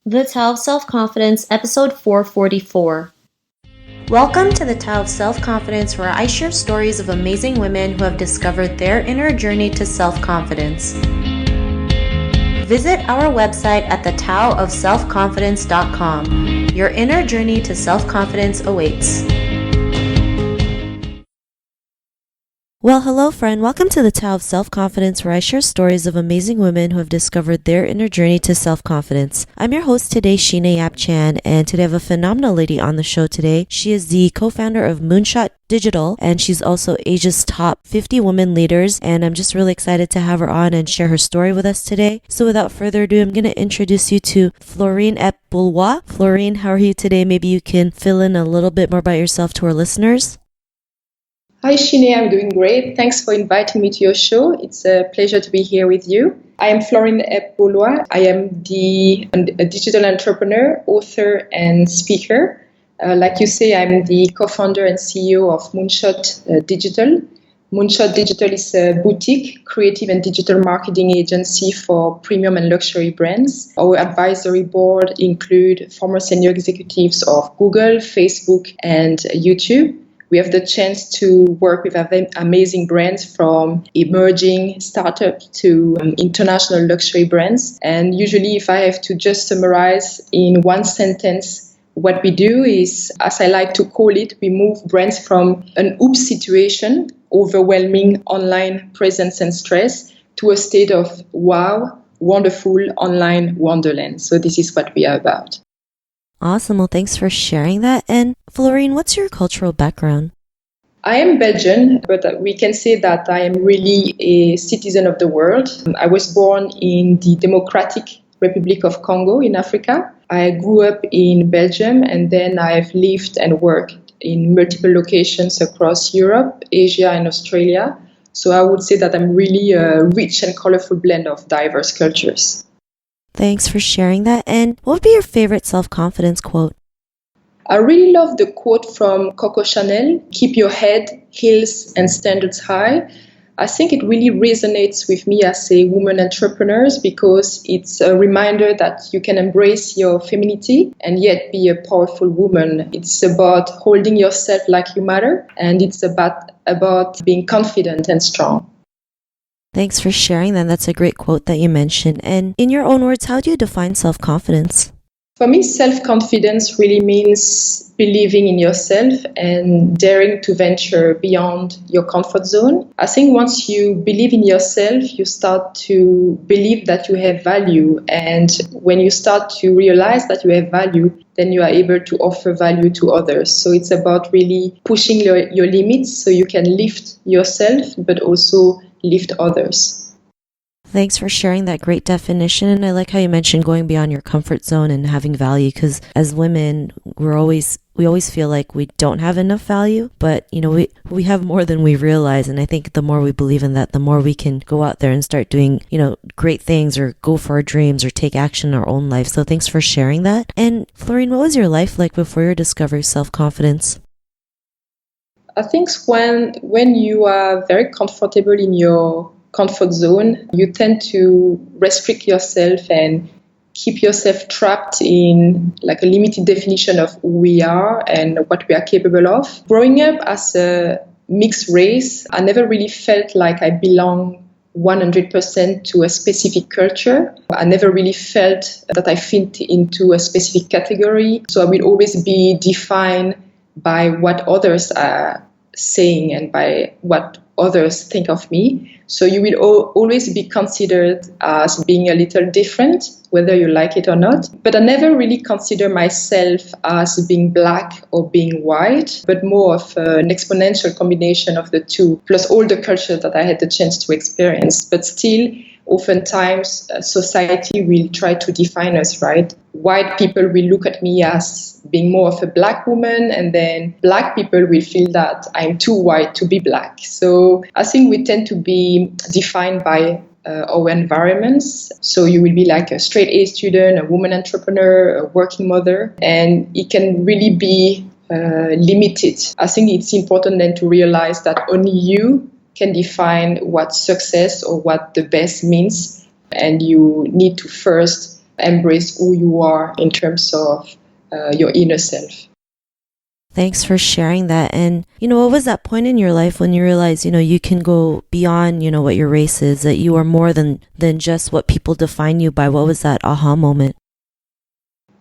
The Tao of Self-Confidence, episode 444. Welcome to the Tao of Self-Confidence, where I share stories of amazing women who have discovered their inner journey to self-confidence. Visit our website at thetaoofselfconfidence.com. Your inner journey to self-confidence awaits. Well, hello friend. Welcome to the Tao of Self-Confidence, where I share stories of amazing women who have discovered their inner journey to self-confidence. I'm your host today, Sheena Yap Chan, and today I have a phenomenal lady on the show today. She is the co-founder of Moonshot Digital, and she's also Asia's top 50 women leaders, and I'm just really excited to have her on and share her story with us today. So without further ado, I'm going to introduce you to Florine Eppe Beauloye. Florine, how are you today? Maybe you can fill in a little bit more about yourself to our listeners. Hi, Shine. I'm doing great. Thanks for inviting me to your show. It's a pleasure to be here with you. I am Florine Eppe Beauloye. I am a digital entrepreneur, author, and speaker. Like you say, I'm the co-founder and CEO of Moonshot Digital. Moonshot Digital is a boutique, creative and digital marketing agency for premium and luxury brands. Our advisory board include former senior executives of Google, Facebook, and YouTube. We have the chance to work with amazing brands from emerging startups to international luxury brands. And usually, if I have to just summarize in one sentence, what we do is, as I like to call it, we move brands from an oops situation, overwhelming online presence and stress, to a state of wow, wonderful online wonderland. So this is what we are about. Awesome. Well, thanks for sharing that. And Florine, what's your cultural background? I am Belgian, but we can say that I am really a citizen of the world. I was born in the Democratic Republic of Congo in Africa. I grew up in Belgium, and then I've lived and worked in multiple locations across Europe, Asia, and Australia. So I would say that I'm really a rich and colorful blend of diverse cultures. Thanks for sharing that. And what would be your favorite self-confidence quote? I really love the quote from Coco Chanel, keep your head, heels, and standards high. I think it really resonates with me as a woman entrepreneur because it's a reminder that you can embrace your femininity and yet be a powerful woman. It's about holding yourself like you matter, and it's about being confident and strong. Thanks for sharing that. That's a great quote that you mentioned. And in your own words, how do you define self-confidence? For me, self-confidence really means believing in yourself and daring to venture beyond your comfort zone. I think once you believe in yourself, you start to believe that you have value. And when you start to realize that you have value, then you are able to offer value to others. So it's about really pushing your limits so you can lift yourself, but also lift others. Thanks for sharing that great definition. And I like how you mentioned going beyond your comfort zone and having value, because as women, we always feel like we don't have enough value, but we have more than we realize. And I think the more we believe in that, the more we can go out there and start doing, great things or go for our dreams or take action in our own life. So thanks for sharing that. And Florine, what was your life like before your discovery of self-confidence? I think when you are very comfortable in your comfort zone, you tend to restrict yourself and keep yourself trapped in like a limited definition of who we are and what we are capable of. Growing up as a mixed race, I never really felt like I belong 100% to a specific culture. I never really felt that I fit into a specific category. So I will always be defined by what others are saying and by what others think of me. So you will always be considered as being a little different, whether you like it or not. But I never really consider myself as being black or being white, but more of an exponential combination of the two, plus all the culture that I had the chance to experience. But still, oftentimes, society will try to define us, right? White people will look at me as being more of a black woman, and then black people will feel that I'm too white to be black. So I think we tend to be defined by our environments. So you will be like a straight A student, a woman entrepreneur, a working mother, and it can really be limited. I think it's important then to realize that only you can define what success or what the best means, and you need to first embrace who you are in terms of your inner self. Thanks for sharing that. And, what was that point in your life when you realized, you can go beyond, what your race is, that you are more than just what people define you by? What was that aha moment?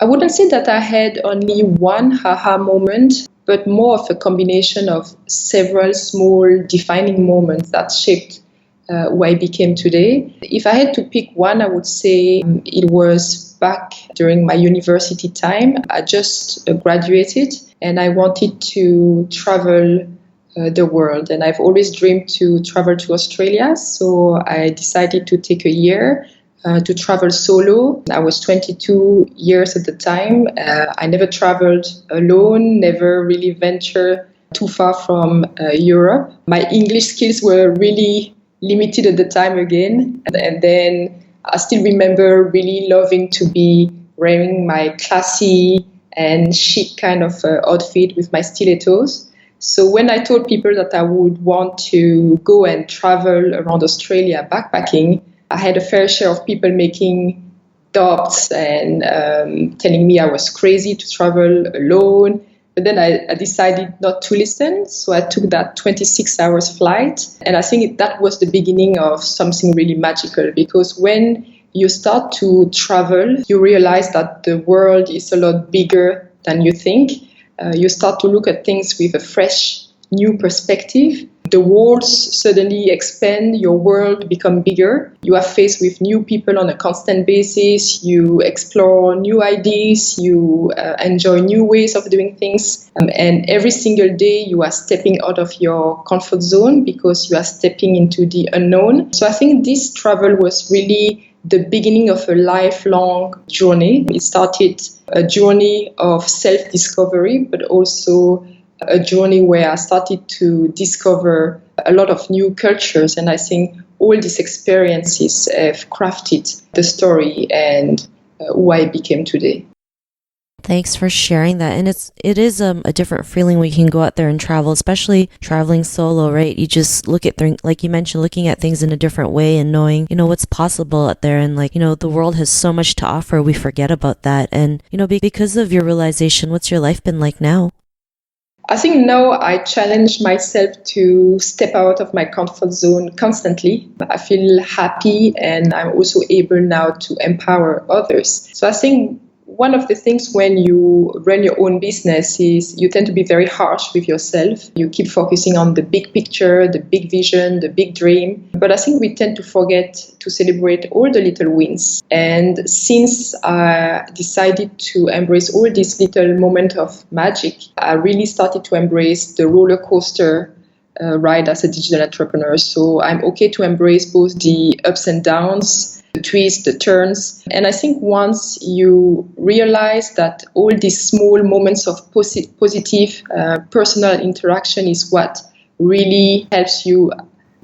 I wouldn't say that I had only one aha moment, but more of a combination of several small defining moments that shaped who I became today. If I had to pick one, I would say it was back during my university time. I just graduated and I wanted to travel the world. And I've always dreamed to travel to Australia. So I decided to take a year to travel solo. I was 22 years at the time. I never traveled alone, never really ventured too far from Europe. My English skills were really limited at the time again. And then I still remember really loving to be wearing my classy and chic kind of outfit with my stilettos. So when I told people that I would want to go and travel around Australia backpacking, I had a fair share of people making doubts and telling me I was crazy to travel alone. But then I decided not to listen. So I took that 26 hours flight. And I think that was the beginning of something really magical, because when you start to travel, you realize that the world is a lot bigger than you think. You start to look at things with a fresh, new perspective. The walls suddenly expand, your world become bigger. You are faced with new people on a constant basis. You explore new ideas. You enjoy new ways of doing things. And every single day you are stepping out of your comfort zone because you are stepping into the unknown. So I think this travel was really the beginning of a lifelong journey. It started a journey of self-discovery, but also a journey where I started to discover a lot of new cultures. And I think all these experiences have crafted the story and who I became today. Thanks for sharing that. And it is a different feeling when you can go out there and travel, especially traveling solo, right? You just look at things, like you mentioned, looking at things in a different way and knowing, what's possible out there. And the world has so much to offer. We forget about that. And, because of your realization, what's your life been like now? I think now I challenge myself to step out of my comfort zone constantly. I feel happy and I'm also able now to empower others. So I think one of the things when you run your own business is you tend to be very harsh with yourself. You keep focusing on the big picture, the big vision, the big dream. But I think we tend to forget to celebrate all the little wins. And since I decided to embrace all these little moments of magic, I really started to embrace the roller coaster ride as a digital entrepreneur. So I'm okay to embrace both the ups and downs, the twists, the turns. And I think once you realize that all these small moments of positive personal interaction is what really helps you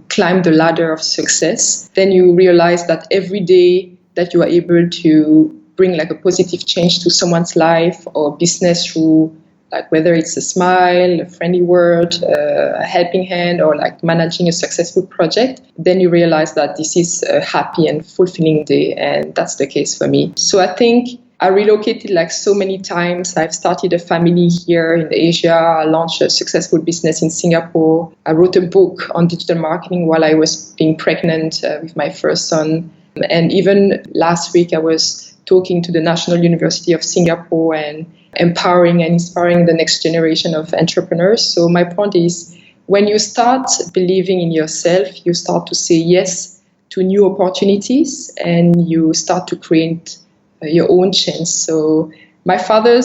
climb the ladder of success, then you realize that every day that you are able to bring like a positive change to someone's life or business through like whether it's a smile, a friendly word, a helping hand, or like managing a successful project, then you realize that this is a happy and fulfilling day. And that's the case for me. So I think I relocated like so many times. I've started a family here in Asia. I launched a successful business in Singapore. I wrote a book on digital marketing while I was being pregnant with my first son. And even last week, I was talking to the National University of Singapore and empowering and inspiring the next generation of entrepreneurs. So my point is, when you start believing in yourself, you start to say yes to new opportunities and you start to create your own chance. So my father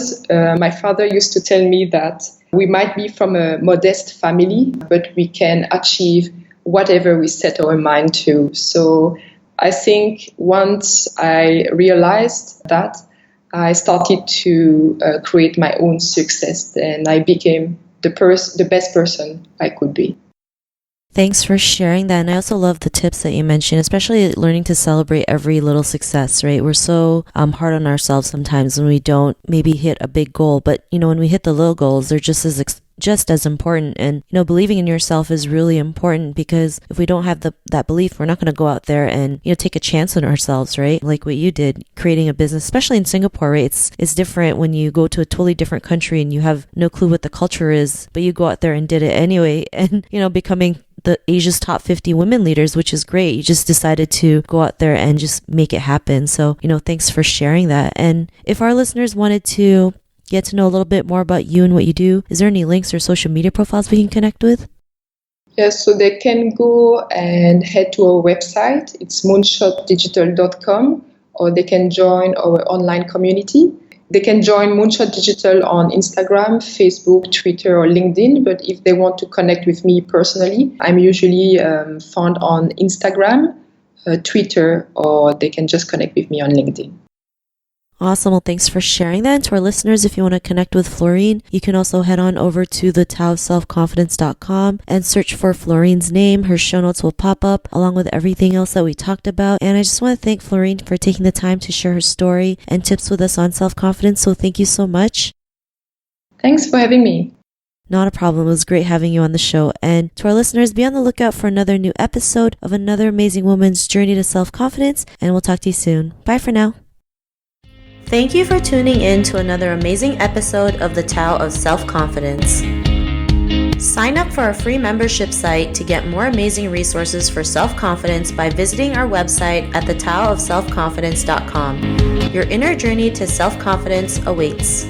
used to tell me that we might be from a modest family, but we can achieve whatever we set our mind to. So I think once I realized that, I started to create my own success, and I became the best person I could be. Thanks for sharing that. And I also love the tips that you mentioned, especially learning to celebrate every little success, right? We're so hard on ourselves sometimes when we don't maybe hit a big goal, but when we hit the little goals, they're just as just as important. And, believing in yourself is really important, because if we don't have that belief, we're not going to go out there and, take a chance on ourselves, right? Like what you did, creating a business, especially in Singapore, right? It's different when you go to a totally different country and you have no clue what the culture is, but you go out there and did it anyway, and, becoming the Asia's top 50 women leaders, which is great. You just decided to go out there and just make it happen. So, thanks for sharing that. And if our listeners wanted to get to know a little bit more about you and what you do, is there any links or social media profiles we can connect with? Yes, so they can go and head to our website. It's moonshotdigital.com, or they can join our online community. They can join Moonshot Digital on Instagram, Facebook, Twitter, or LinkedIn. But if they want to connect with me personally, I'm usually found on Instagram, Twitter, or they can just connect with me on LinkedIn. Awesome. Well, thanks for sharing that. And to our listeners, if you want to connect with Florine, you can also head on over to thetowofselfconfidence.com and search for Florine's name. Her show notes will pop up along with everything else that we talked about. And I just want to thank Florine for taking the time to share her story and tips with us on self-confidence. So thank you so much. Thanks for having me. Not a problem. It was great having you on the show. And to our listeners, be on the lookout for another new episode of another amazing woman's journey to self-confidence. And we'll talk to you soon. Bye for now. Thank you for tuning in to another amazing episode of the Tao of Self-Confidence. Sign up for our free membership site to get more amazing resources for self-confidence by visiting our website at thetowofselfconfidence.com. Your inner journey to self-confidence awaits.